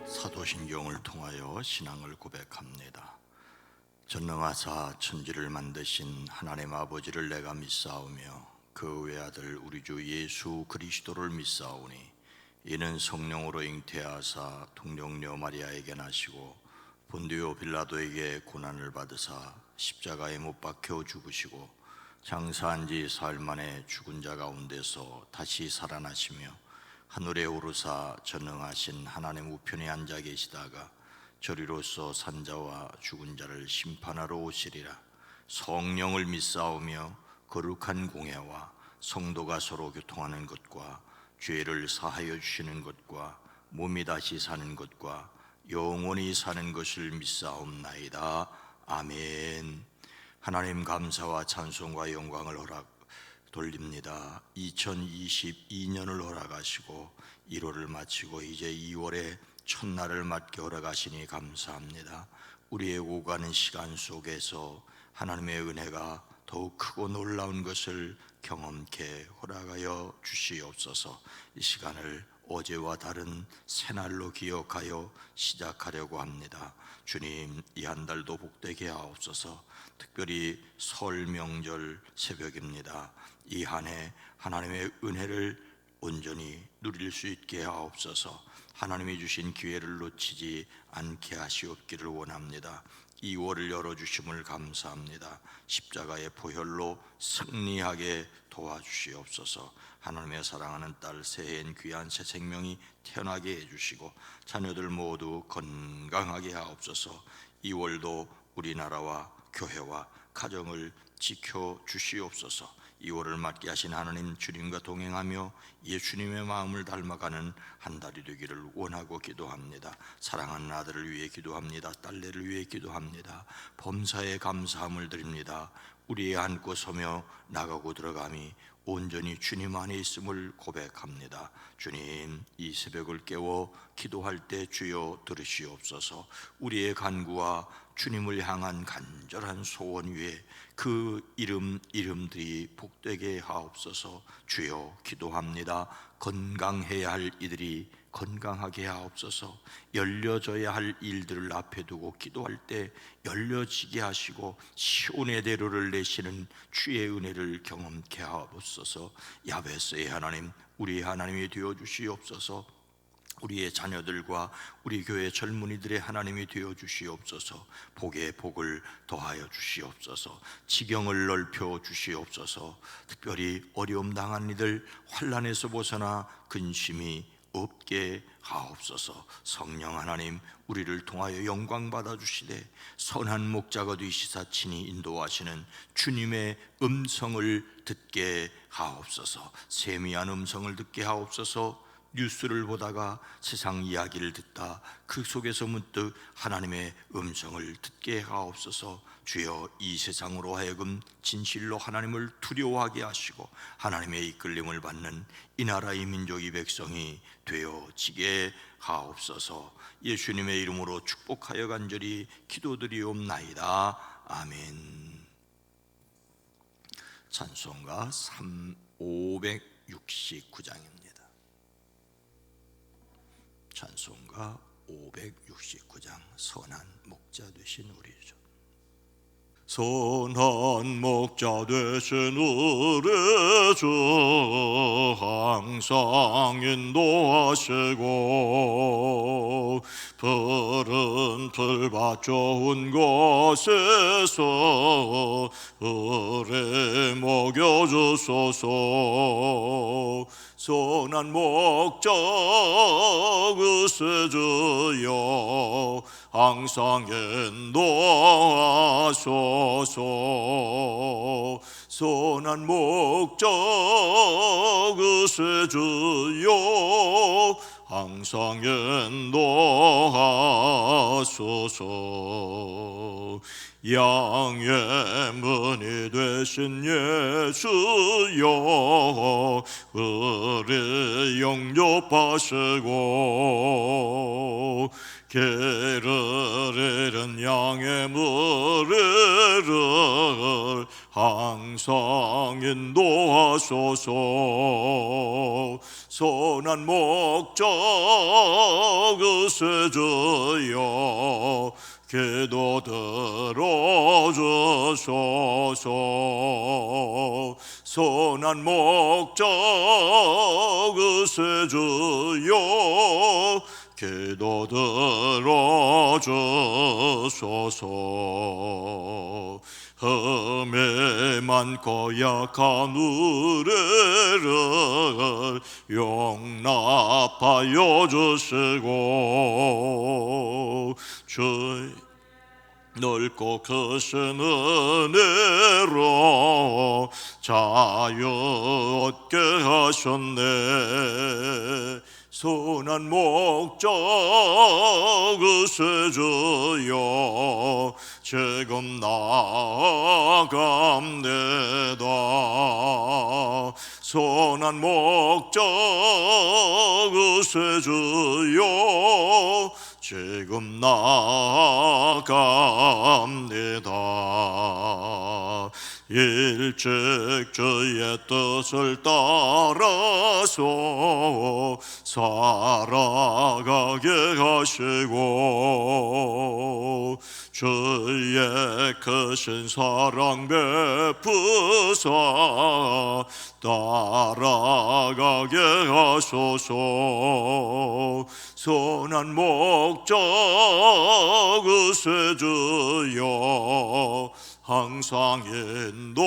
사도신경을 통하여 신앙을 고백합니다. 전능하사 천지를 만드신 하나님 아버지를 내가 믿사오며 그 외아들 우리 주 예수 그리스도를 믿사오니 이는 성령으로 잉태하사 동정녀 마리아에게 나시고 본디오 빌라도에게 고난을 받으사 십자가에 못 박혀 죽으시고 장사한 지 사흘 만에 죽은 자 가운데서 다시 살아나시며 하늘에 오르사 전능하신 하나님 우편에 앉아 계시다가 저리로서 산자와 죽은 자를 심판하러 오시리라. 성령을 믿사오며 거룩한 공회와 성도가 서로 교통하는 것과 죄를 사하여 주시는 것과 몸이 다시 사는 것과 영원히 사는 것을 믿사옵나이다. 아멘. 하나님 감사와 찬송과 영광을 돌립니다. 2022년을 허락하시고 1월을 마치고 이제 2월의 첫날을 맞게 허락하시니 감사합니다. 우리의 오가는 시간 속에서 하나님의 은혜가 더욱 크고 놀라운 것을 경험케 허락하여 주시옵소서. 이 시간을 어제와 다른 새날로 기억하여 시작하려고 합니다. 주님, 이 한 달도 복되게 하옵소서. 특별히 설 명절 새벽입니다. 이 한 해 하나님의 은혜를 온전히 누릴 수 있게 하옵소서. 하나님이 주신 기회를 놓치지 않게 하시옵기를 원합니다. 2월을 열어주심을 감사합니다. 십자가의 보혈로 승리하게 도와주시옵소서. 하나님의 사랑하는 딸 새해엔 귀한 새 생명이 태어나게 해주시고 자녀들 모두 건강하게 하옵소서. 2월도 우리나라와 교회와 가정을 지켜주시옵소서. 2월을 맞게 하신 하나님, 주님과 동행하며 예수님의 마음을 닮아가는 한 달이 되기를 원하고 기도합니다. 사랑하는 아들을 위해 기도합니다. 딸내를 위해 기도합니다. 범사에 감사함을 드립니다. 우리의 앉고 서며 나가고 들어감이 온전히 주님 안에 있음을 고백합니다. 주님, 이 새벽을 깨워 기도할 때 주여 들으시옵소서. 우리의 간구와 주님을 향한 간절한 소원 위에 그 이름들이 복되게 하옵소서. 주여 기도합니다. 건강해야 할 이들이 건강하게 하옵소서. 열려져야 할 일들을 앞에 두고 기도할 때 열려지게 하시고 시온의 대로를 내시는 주의 은혜를 경험케 하옵소서. 야베스의 하나님, 우리의 하나님이 되어 주시옵소서. 우리의 자녀들과 우리 교회 젊은이들의 하나님이 되어 주시옵소서. 복에 복을 더하여 주시옵소서. 지경을 넓혀 주시옵소서. 특별히 어려움 당한 이들 환난에서 벗어나 근심이 없게 하옵소서. 성령 하나님, 우리를 통하여 영광 받아 주시되 선한 목자가 되시사 친히 인도하시는 주님의 음성을 듣게 하옵소서. 세미한 음성을 듣게 하옵소서. 뉴스를 보다가 세상 이야기를 듣다 그 속에서 문득 하나님의 음성을 듣게 하옵소서. 주여, 이 세상으로 하여금 진실로 하나님을 두려워하게 하시고 하나님의 이끌림을 받는 이 나라 이 민족 이 백성이 되어지게 하옵소서. 예수님의 이름으로 축복하여 간절히 기도드리옵나이다. 아멘. 찬송가 569장입니다. 찬송가 569장. 선한 목자 되신 우리 주. 선한 목자 되신 우리 주 항상 인도하시고 푸른 풀밭 좋은 곳에서 우리 먹여주소서. 선한 목자 그세 주여 항상 인도하소서. 선한 목자 그세 주여 항상 인도하소서. 양의 문이 되신 예수여 우리 영접하시고 길을 잃은 양의 무리를 항상 인도하소서. 선한 목적 으스주여 기도 들어주소서. 선한 목적 으스주여 기도 들어주소서. 흠에 많고 약한 우리를 용납하여 주시고 주의 넓고 크신 은혜로 자유 얻게 하셨네. 선한 목적 으스주여 지금 나아갑니다. 선한 목적 으스주여 지금 나아갑니다. 일찍 주의 뜻을 따라서 살아가게 하시고 주의 크신 사랑 베푸사 따라가게 하소서. 선한 목적 으스주여 항상 인도하소서.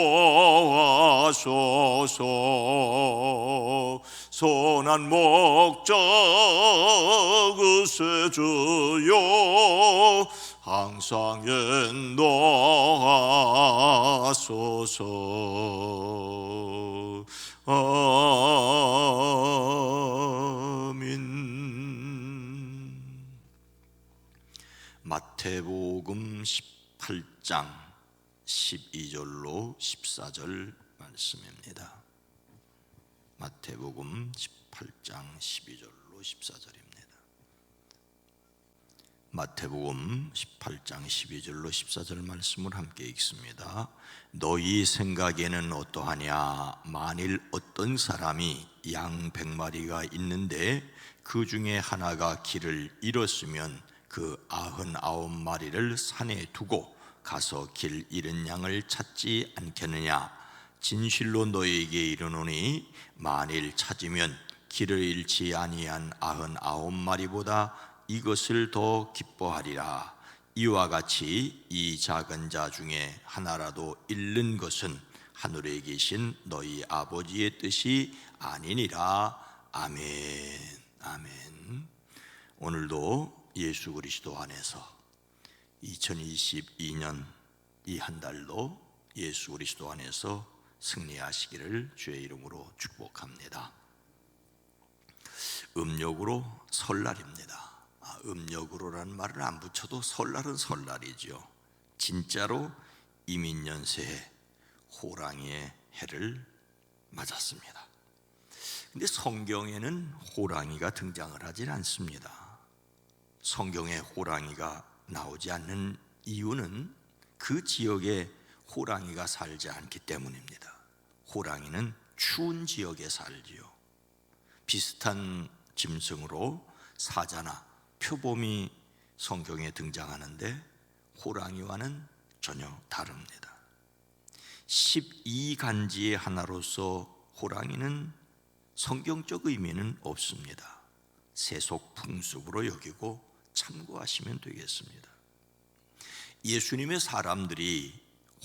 선한 목적 으스주여 항상 인도하소서. 아멘. 마태복음 18장 12절로 14절 말씀입니다. 마태복음 18장 12절로 14절입니다. 마태복음 18장 12절로 14절 말씀을 함께 읽습니다. 너희 생각에는 어떠하냐? 만일 어떤 사람이 양 100마리가 있는데 그 중에 하나가 길을 잃었으면 그 99마리를 산에 두고 가서 길 잃은 양을 찾지 않겠느냐? 진실로 너희에게 이르노니 만일 찾으면 길을 잃지 아니한 99마리보다 이것을 더 기뻐하리라. 이와 같이 이 작은 자 중에 하나라도 잃는 것은 하늘에 계신 너희 아버지의 뜻이 아니니라. 아멘. 아멘. 오늘도 예수 그리스도 안에서 2022년 이 한 달도 예수 그리스도 안에서 승리하시기를 주의 이름으로 축복합니다. 음력으로 설날입니다. 음력으로라는 말을 안 붙여도 설날은 설날이죠. 진짜로 이민년새해 호랑이의 해를 맞았습니다. 근데 성경에는 호랑이가 등장을 하질 않습니다. 성경에 호랑이가 나오지 않는 이유는 그 지역에 호랑이가 살지 않기 때문입니다. 호랑이는 추운 지역에 살지요. 비슷한 짐승으로 사자나 표범이 성경에 등장하는데 호랑이와는 전혀 다릅니다. 12간지의 하나로서 호랑이는 성경적 의미는 없습니다. 세속 풍습으로 여기고 참고하시면 되겠습니다. 예수님의 사람들이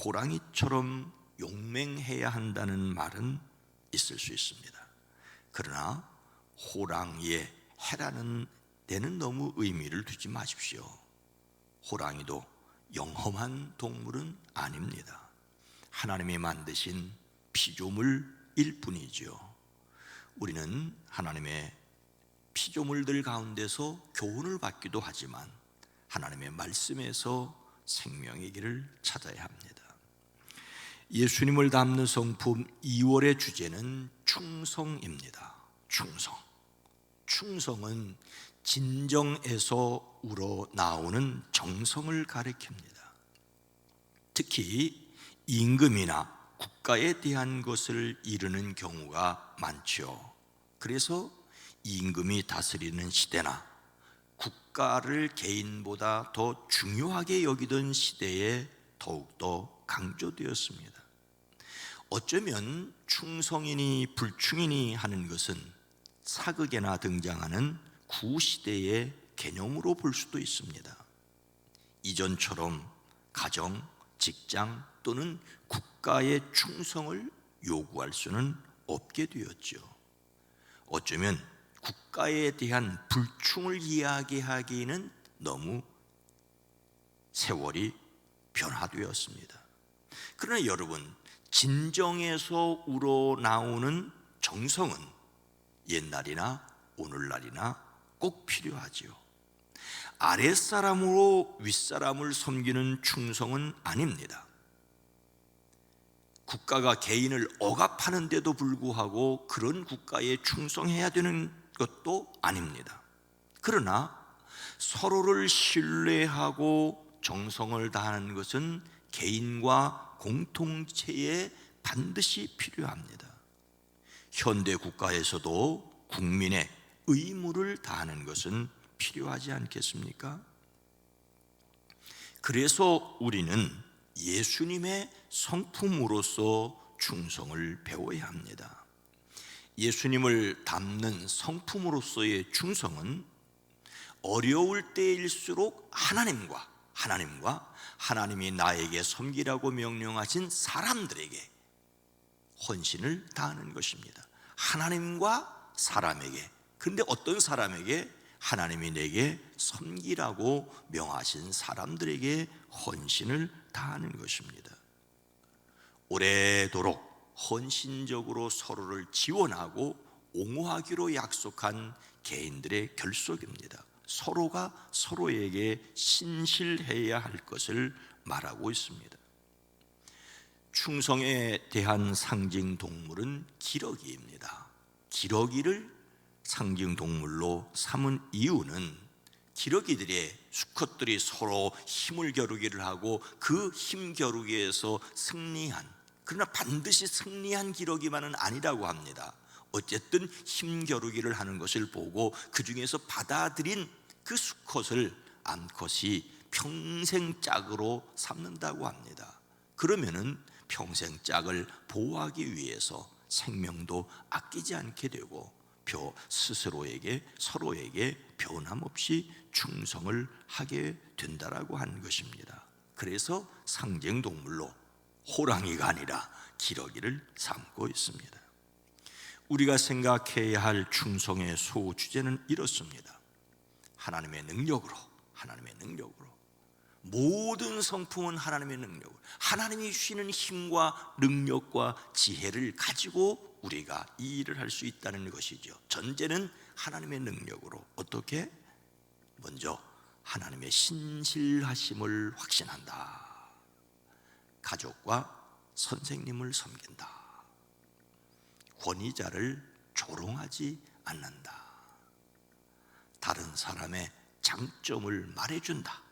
호랑이처럼 용맹해야 한다는 말은 있을 수 있습니다. 그러나 호랑이의 해라는 데는 너무 의미를 두지 마십시오. 호랑이도 영험한 동물은 아닙니다. 하나님이 만드신 피조물일 뿐이죠. 우리는 하나님의 피조물들 가운데서 교훈을 받기도 하지만 하나님의 말씀에서 생명의 길을 찾아야 합니다. 예수님을 닮는 성품 2월의 주제는 충성입니다. 충성은 진정에서 우러나오는 정성을 가리킵니다. 특히 임금이나 국가에 대한 것을 이루는 경우가 많죠. 그래서 임금이 다스리는 시대나 국가를 개인보다 더 중요하게 여기던 시대에 더욱더 강조되었습니다. 어쩌면 충성이니 불충이니 하는 것은 사극에나 등장하는 구시대의 개념으로 볼 수도 있습니다. 이전처럼 가정, 직장 또는 국가의 충성을 요구할 수는 없게 되었죠. 어쩌면 국가에 대한 불충을 이야기하기에는 너무 세월이 변화되었습니다. 그러나 여러분, 진정에서 우러나오는 정성은 옛날이나 오늘날이나 꼭 필요하지요. 아랫사람으로 윗사람을 섬기는 충성은 아닙니다. 국가가 개인을 억압하는데도 불구하고 그런 국가에 충성해야 되는 것도 아닙니다. 그러나 서로를 신뢰하고 정성을 다하는 것은 개인과 공동체에 반드시 필요합니다. 현대 국가에서도 국민의 의무를 다하는 것은 필요하지 않겠습니까? 그래서 우리는 예수님의 성품으로서 충성을 배워야 합니다. 예수님을 닮는 성품으로서의 충성은 어려울 때일수록 하나님이 나에게 섬기라고 명령하신 사람들에게 헌신을 다하는 것입니다. 하나님과 사람에게, 그런데 어떤 사람에게? 하나님이 내게 섬기라고 명하신 사람들에게 헌신을 다하는 것입니다. 오래도록 헌신적으로 서로를 지원하고 옹호하기로 약속한 개인들의 결속입니다. 서로가 서로에게 신실해야 할 것을 말하고 있습니다. 충성에 대한 상징 동물은 기러기입니다. 기러기를 상징 동물로 삼은 이유는 기러기들의 수컷들이 서로 힘을 겨루기를 하고 그 힘 겨루기에서 승리한, 그러나 반드시 승리한 기러기만은 아니라고 합니다. 어쨌든 힘 겨루기를 하는 것을 보고 그 중에서 받아들인 그 수컷을 암컷이 평생 짝으로 삼는다고 합니다. 그러면은 평생 짝을 보호하기 위해서 생명도 아끼지 않게 되고 스스로에게 서로에게 변함없이 충성을 하게 된다라고 하는 것입니다. 그래서 상징 동물로 호랑이가 아니라 기러기를 삼고 있습니다. 우리가 생각해야 할 충성의 소주제는 이렇습니다. 하나님의 능력으로 모든 성품은 하나님의 능력으로, 하나님이 주시는 힘과 능력과 지혜를 가지고 우리가 이 일을 할 수 있다는 것이죠. 전제는 하나님의 능력으로. 어떻게? 먼저 하나님의 신실하심을 확신한다. 가족과 선생님을 섬긴다. 권위자를 조롱하지 않는다. 다른 사람의 장점을 말해준다.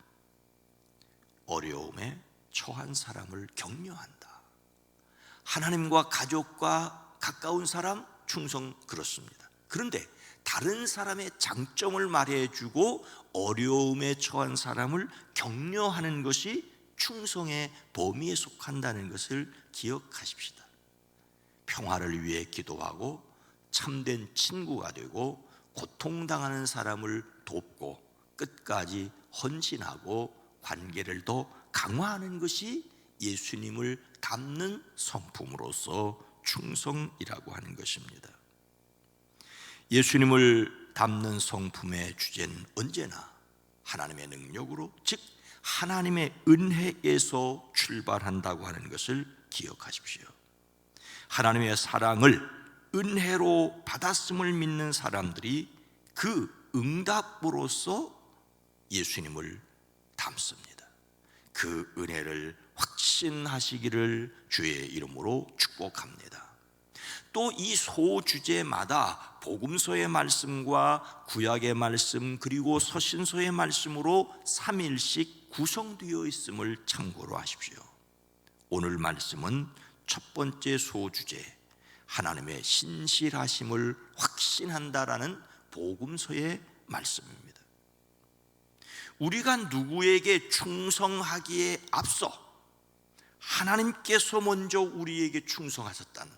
어려움에 처한 사람을 격려한다. 하나님과 가족과 가까운 사람 충성, 그렇습니다. 그런데 다른 사람의 장점을 말해주고 어려움에 처한 사람을 격려하는 것이 충성의 범위에 속한다는 것을 기억하십시다. 평화를 위해 기도하고 참된 친구가 되고 고통당하는 사람을 돕고 끝까지 헌신하고 관계를 더 강화하는 것이 예수님을 닮는 성품으로서 충성이라고 하는 것입니다. 예수님을 닮는 성품의 주제는 언제나 하나님의 능력으로, 즉 하나님의 은혜에서 출발한다고 하는 것을 기억하십시오. 하나님의 사랑을 은혜로 받았음을 믿는 사람들이 그 응답으로서 예수님을 닮습니다. 그 은혜를 확신하시기를 주의 이름으로 축복합니다. 또 이 소주제마다 복음서의 말씀과 구약의 말씀 그리고 서신서의 말씀으로 3일씩 구성되어 있음을 참고로 하십시오. 오늘 말씀은 첫 번째 소주제, 하나님의 신실하심을 확신한다라는 복음서의 말씀입니다. 우리가 누구에게 충성하기에 앞서 하나님께서 먼저 우리에게 충성하셨다는,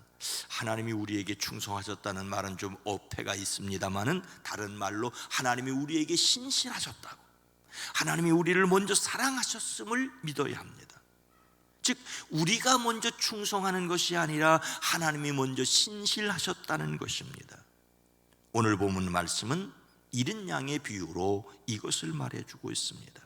하나님이 우리에게 충성하셨다는 말은 좀 어폐가 있습니다마는, 다른 말로 하나님이 우리에게 신실하셨다고, 하나님이 우리를 먼저 사랑하셨음을 믿어야 합니다. 즉 우리가 먼저 충성하는 것이 아니라 하나님이 먼저 신실하셨다는 것입니다. 오늘 본문 말씀은 잃은 양의 비유로 이것을 말해주고 있습니다.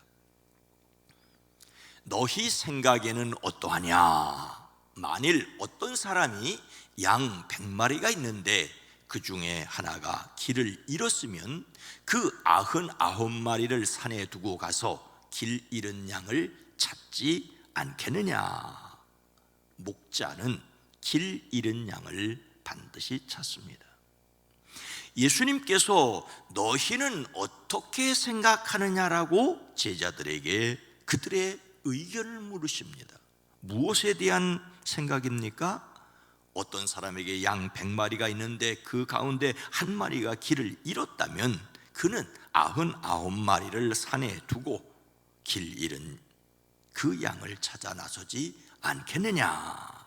너희 생각에는 어떠하냐? 만일 어떤 사람이 양 100마리가 있는데 그 중에 하나가 길을 잃었으면 그 99마리를 산에 두고 가서 길 잃은 양을 찾지 않겠느냐? 목자는 길 잃은 양을 반드시 찾습니다. 예수님께서 너희는 어떻게 생각하느냐라고 제자들에게 그들의 의견을 물으십니다. 무엇에 대한 생각입니까? 어떤 사람에게 양 100마리가 있는데 그 가운데 한 마리가 길을 잃었다면 그는 99마리를 산에 두고 길 잃은 그 양을 찾아 나서지 않겠느냐?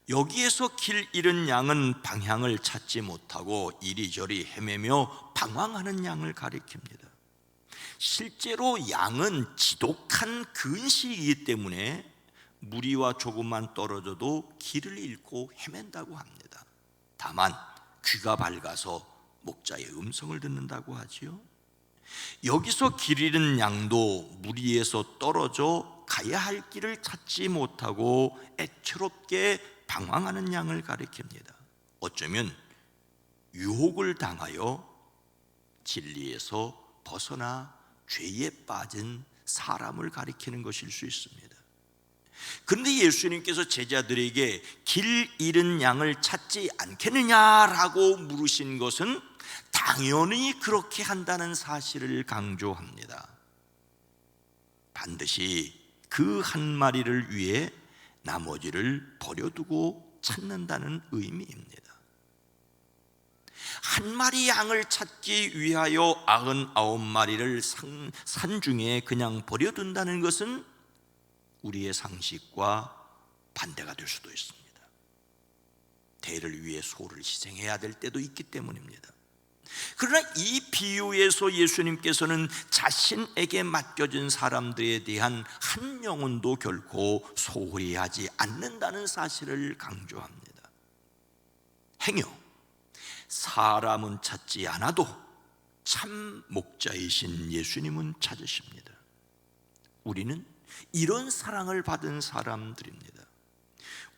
여기에서 길 잃은 양은 방향을 찾지 못하고 이리저리 헤매며 방황하는 양을 가리킵니다. 실제로 양은 지독한 근시이기 때문에 무리와 조금만 떨어져도 길을 잃고 헤맨다고 합니다. 다만 귀가 밝아서 목자의 음성을 듣는다고 하지요. 여기서 길 잃은 양도 무리에서 떨어져 가야 할 길을 찾지 못하고 애처롭게 방황하는 양을 가리킵니다. 어쩌면 유혹을 당하여 진리에서 벗어나 죄에 빠진 사람을 가리키는 것일 수 있습니다. 그런데 예수님께서 제자들에게 길 잃은 양을 찾지 않겠느냐라고 물으신 것은 당연히 그렇게 한다는 사실을 강조합니다. 반드시 그 한 마리를 위해 나머지를 버려두고 찾는다는 의미입니다. 한 마리 양을 찾기 위하여 99마리를 산중에 그냥 버려둔다는 것은 우리의 상식과 반대가 될 수도 있습니다. 대를 위해 소를 희생해야 될 때도 있기 때문입니다. 그러나 이 비유에서 예수님께서는 자신에게 맡겨진 사람들에 대한 한 영혼도 결코 소홀히 하지 않는다는 사실을 강조합니다. 행여 사람은 찾지 않아도 참 목자이신 예수님은 찾으십니다. 우리는 이런 사랑을 받은 사람들입니다.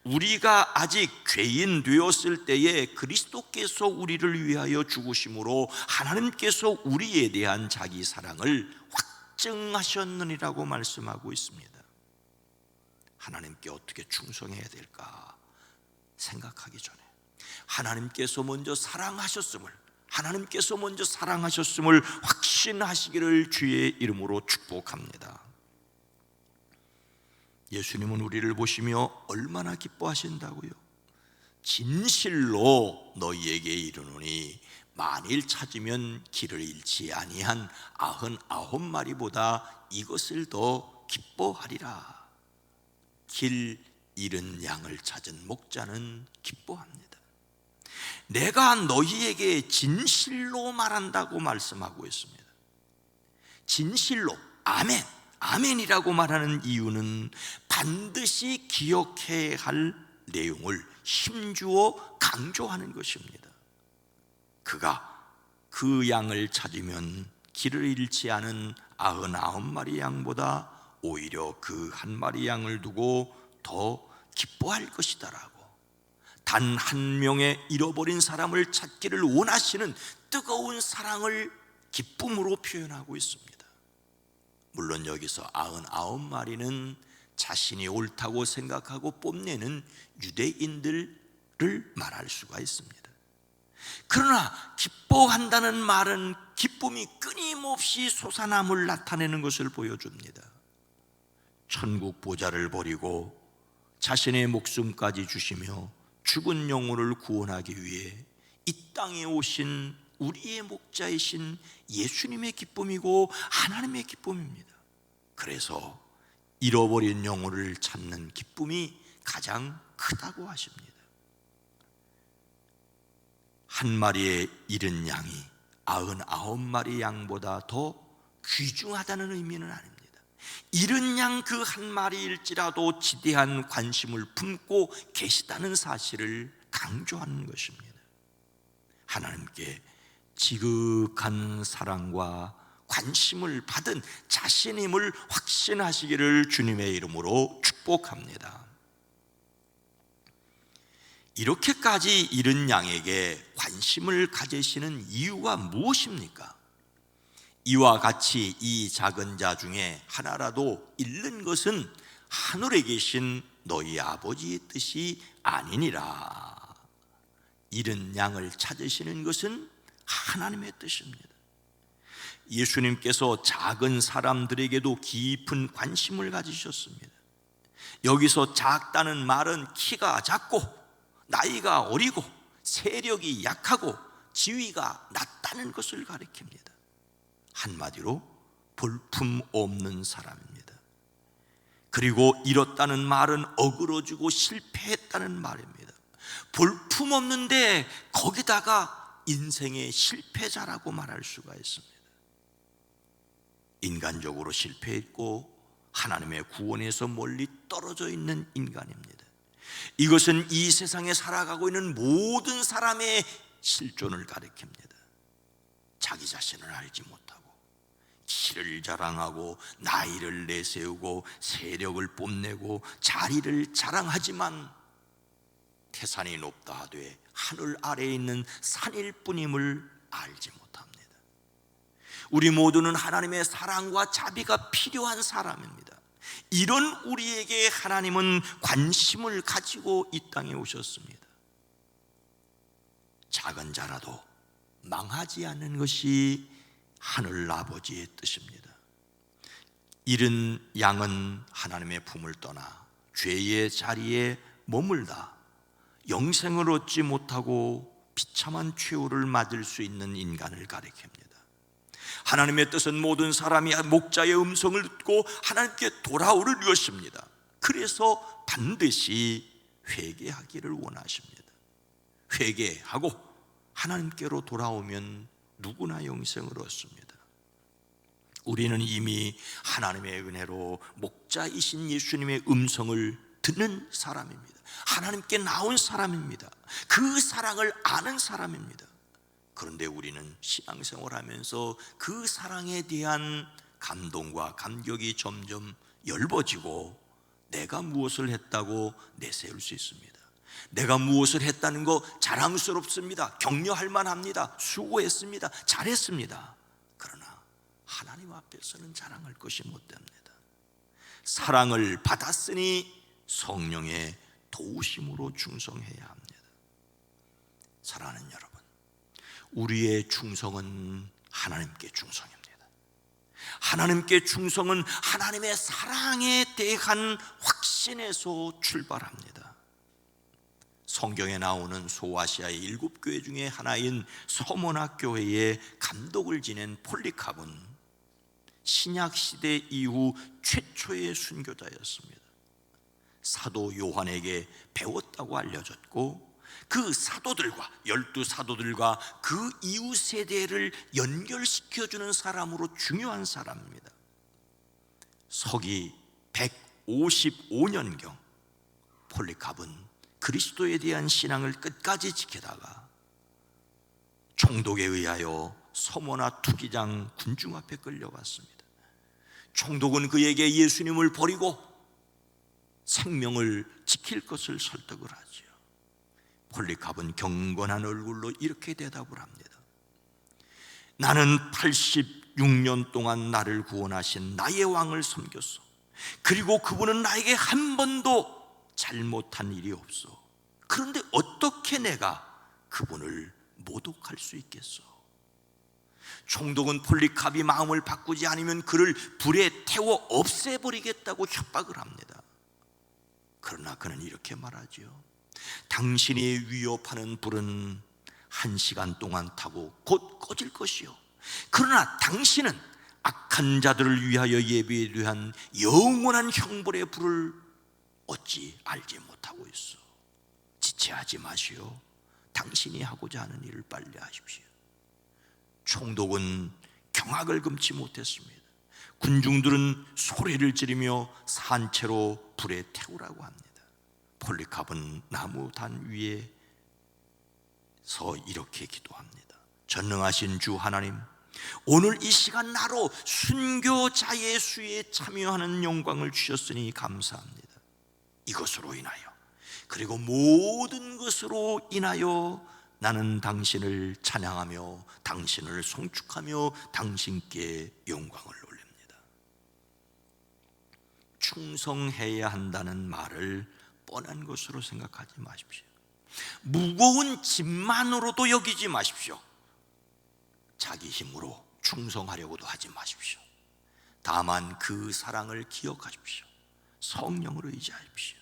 우리가 아직 죄인 되었을 때에 그리스도께서 우리를 위하여 죽으심으로 하나님께서 우리에 대한 자기 사랑을 확증하셨느니라고 말씀하고 있습니다. 하나님께 어떻게 충성해야 될까 생각하기 전에 하나님께서 먼저 사랑하셨음을, 하나님께서 먼저 사랑하셨음을 확신하시기를 주의 이름으로 축복합니다. 예수님은 우리를 보시며 얼마나 기뻐하신다고요? 진실로 너희에게 이르노니 만일 찾으면 길을 잃지 아니한 99마리보다 이것을 더 기뻐하리라. 길 잃은 양을 찾은 목자는 기뻐합니다. 내가 너희에게 진실로 말한다고 말씀하고 있습니다. 진실로, 아멘, 아멘이라고 말하는 이유는 반드시 기억해야 할 내용을 힘주어 강조하는 것입니다. 그가 그 양을 찾으면 길을 잃지 않은 99마리 양보다 오히려 그 한 마리 양을 두고 더 기뻐할 것이다라고, 단 한 명의 잃어버린 사람을 찾기를 원하시는 뜨거운 사랑을 기쁨으로 표현하고 있습니다. 물론 여기서 99마리는 자신이 옳다고 생각하고 뽐내는 유대인들을 말할 수가 있습니다. 그러나 기뻐한다는 말은 기쁨이 끊임없이 솟아남을 나타내는 것을 보여줍니다. 천국 보좌를 버리고 자신의 목숨까지 주시며 죽은 영혼을 구원하기 위해 이 땅에 오신 우리의 목자이신 예수님의 기쁨이고 하나님의 기쁨입니다. 그래서 잃어버린 영혼을 찾는 기쁨이 가장 크다고 하십니다. 한 마리의 잃은 양이 99마리 양보다 더 귀중하다는 의미는 아닙니다. 잃은 양 그 한 마리일지라도 지대한 관심을 품고 계시다는 사실을 강조하는 것입니다. 하나님께 지극한 사랑과 관심을 받은 자신임을 확신하시기를 주님의 이름으로 축복합니다. 이렇게까지 잃은 양에게 관심을 가지시는 이유가 무엇입니까? 이와 같이 이 작은 자 중에 하나라도 잃는 것은 하늘에 계신 너희 아버지의 뜻이 아니니라. 잃은 양을 찾으시는 것은 하나님의 뜻입니다. 예수님께서 작은 사람들에게도 깊은 관심을 가지셨습니다. 여기서 작다는 말은 키가 작고 나이가 어리고 세력이 약하고 지위가 낮다는 것을 가리킵니다. 한마디로 볼품 없는 사람입니다. 그리고 잃었다는 말은 어그러지고 실패했다는 말입니다. 볼품 없는데 거기다가 인생의 실패자라고 말할 수가 있습니다. 인간적으로 실패했고 하나님의 구원에서 멀리 떨어져 있는 인간입니다. 이것은 이 세상에 살아가고 있는 모든 사람의 실존을 가리킵니다. 자기 자신을 알지 못하고 키를 자랑하고 나이를 내세우고 세력을 뽐내고 자리를 자랑하지만 태산이 높다 하되 하늘 아래에 있는 산일 뿐임을 알지 못합니다. 우리 모두는 하나님의 사랑과 자비가 필요한 사람입니다. 이런 우리에게 하나님은 관심을 가지고 이 땅에 오셨습니다. 작은 자라도 망하지 않는 것이 하늘 아버지의 뜻입니다. 잃은 양은 하나님의 품을 떠나 죄의 자리에 머물다 영생을 얻지 못하고 비참한 최후를 맞을 수 있는 인간을 가리킵니다. 하나님의 뜻은 모든 사람이 목자의 음성을 듣고 하나님께 돌아오는 것입니다. 그래서 반드시 회개하기를 원하십니다. 회개하고 하나님께로 돌아오면 누구나 영생을 얻습니다. 우리는 이미 하나님의 은혜로 목자이신 예수님의 음성을 듣는 사람입니다. 하나님께 나온 사람입니다. 그 사랑을 아는 사람입니다. 그런데 우리는 신앙생활하면서 그 사랑에 대한 감동과 감격이 점점 엷어지고 내가 무엇을 했다고 내세울 수 있습니다. 내가 무엇을 했다는 거 자랑스럽습니다. 격려할 만합니다. 수고했습니다. 잘했습니다. 그러나 하나님 앞에서는 자랑할 것이 못 됩니다. 사랑을 받았으니 성령의 도우심으로 충성해야 합니다. 사랑하는 여러분, 우리의 충성은 하나님께 충성입니다. 하나님께 충성은 하나님의 사랑에 대한 확신에서 출발합니다. 성경에 나오는 소아시아의 7교회 중에 하나인 서머나 교회의 감독을 지낸 폴리캅은 신약시대 이후 최초의 순교자였습니다. 사도 요한에게 배웠다고 알려졌고 그 사도들과 12사도들과 그 이후 세대를 연결시켜주는 사람으로 중요한 사람입니다. 서기 155년경 폴리캅은 그리스도에 대한 신앙을 끝까지 지키다가 총독에 의하여 서머나 투기장 군중 앞에 끌려갔습니다. 총독은 그에게 예수님을 버리고 생명을 지킬 것을 설득을 하지요. 폴리캅은 경건한 얼굴로 이렇게 대답을 합니다. 나는 86년 동안 나를 구원하신 나의 왕을 섬겼어. 그리고 그분은 나에게 한 번도 잘못한 일이 없어. 그런데 어떻게 내가 그분을 모독할 수 있겠어? 총독은 폴리캅이 마음을 바꾸지 않으면 그를 불에 태워 없애버리겠다고 협박을 합니다. 그러나 그는 이렇게 말하지요. 당신이 위협하는 불은 1시간 동안 타고 곧 꺼질 것이요, 그러나 당신은 악한 자들을 위하여 예비한 영원한 형벌의 불을 어찌 알지 못하고 있어. 지체하지 마시오. 당신이 하고자 하는 일을 빨리 하십시오. 총독은 경악을 금치 못했습니다. 군중들은 소리를 지르며 산채로 불에 태우라고 합니다. 폴리캅은 나무 단 위에 서 이렇게 기도합니다. 전능하신 주 하나님, 오늘 이 시간 나로 순교자의 수에 참여하는 영광을 주셨으니 감사합니다. 이것으로 인하여, 그리고 모든 것으로 인하여 나는 당신을 찬양하며 당신을 송축하며 당신께 영광을 올립니다. 충성해야 한다는 말을 뻔한 것으로 생각하지 마십시오. 무거운 짐만으로도 여기지 마십시오. 자기 힘으로 충성하려고도 하지 마십시오. 다만 그 사랑을 기억하십시오. 성령을 의지하십시오.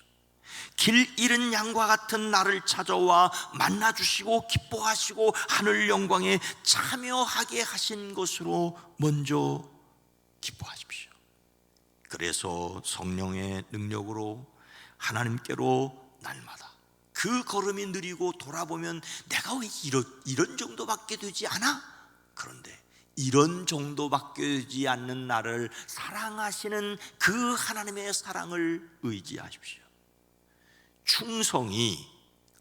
길 잃은 양과 같은 나를 찾아와 만나주시고 기뻐하시고 하늘 영광에 참여하게 하신 것으로 먼저 기뻐하십시오. 그래서 성령의 능력으로 하나님께로 날마다 그 걸음이 느리고 돌아보면 내가 왜 이런 정도밖에 되지 않아? 그런데 이런 정도밖에 되지 않는 나를 사랑하시는 그 하나님의 사랑을 의지하십시오. 충성이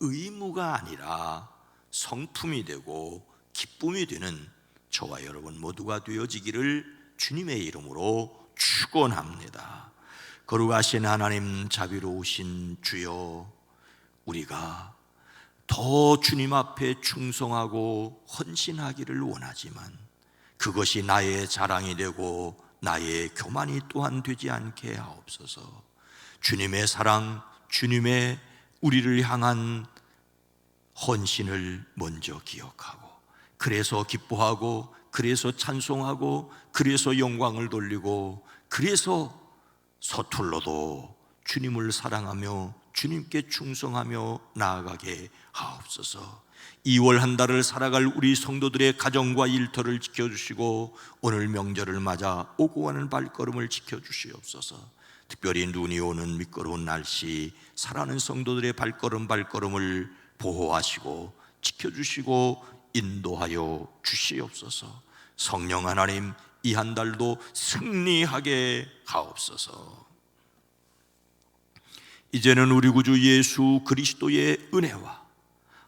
의무가 아니라 성품이 되고 기쁨이 되는 저와 여러분 모두가 되어지기를 주님의 이름으로 축원합니다. 거룩하신 하나님, 자비로우신 주여, 우리가 더 주님 앞에 충성하고 헌신하기를 원하지만 그것이 나의 자랑이 되고 나의 교만이 또한 되지 않게 하옵소서. 주님의 사랑, 주님의 우리를 향한 헌신을 먼저 기억하고, 그래서 기뻐하고, 그래서 찬송하고, 그래서 영광을 돌리고, 그래서 서툴러도 주님을 사랑하며 주님께 충성하며 나아가게 하옵소서. 2월 한 달을 살아갈 우리 성도들의 가정과 일터를 지켜주시고 오늘 명절을 맞아 오고 가는 발걸음을 지켜주시옵소서. 특별히 눈이 오는 미끄러운 날씨 살아가는 성도들의 발걸음을 보호하시고 지켜주시고 인도하여 주시옵소서. 성령 하나님, 이 한 달도 승리하게 하옵소서. 이제는 우리 구주 예수 그리스도의 은혜와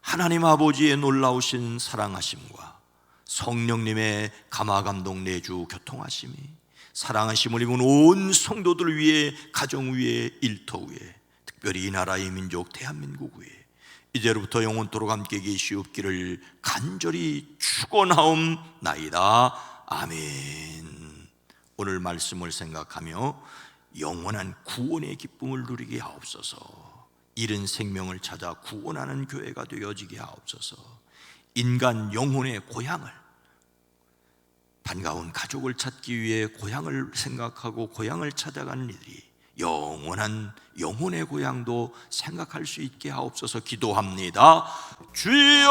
하나님 아버지의 놀라우신 사랑하심과 성령님의 감화감동 내주 교통하심이 사랑하심을 입은 온 성도들 위해, 가정 위에, 일터 위에, 특별히 이 나라의 민족 대한민국 위에 이제로부터 영원토록 함께 계시옵기를 간절히 축원하옵나이다. 아멘. 오늘 말씀을 생각하며 영원한 구원의 기쁨을 누리게 하옵소서. 잃은 생명을 찾아 구원하는 교회가 되어지게 하옵소서. 인간 영혼의 고향을, 반가운 가족을 찾기 위해 고향을 생각하고 고향을 찾아가는 이들이 영원한 영혼의 고향도 생각할 수 있게 하옵소서. 기도합니다. 주여!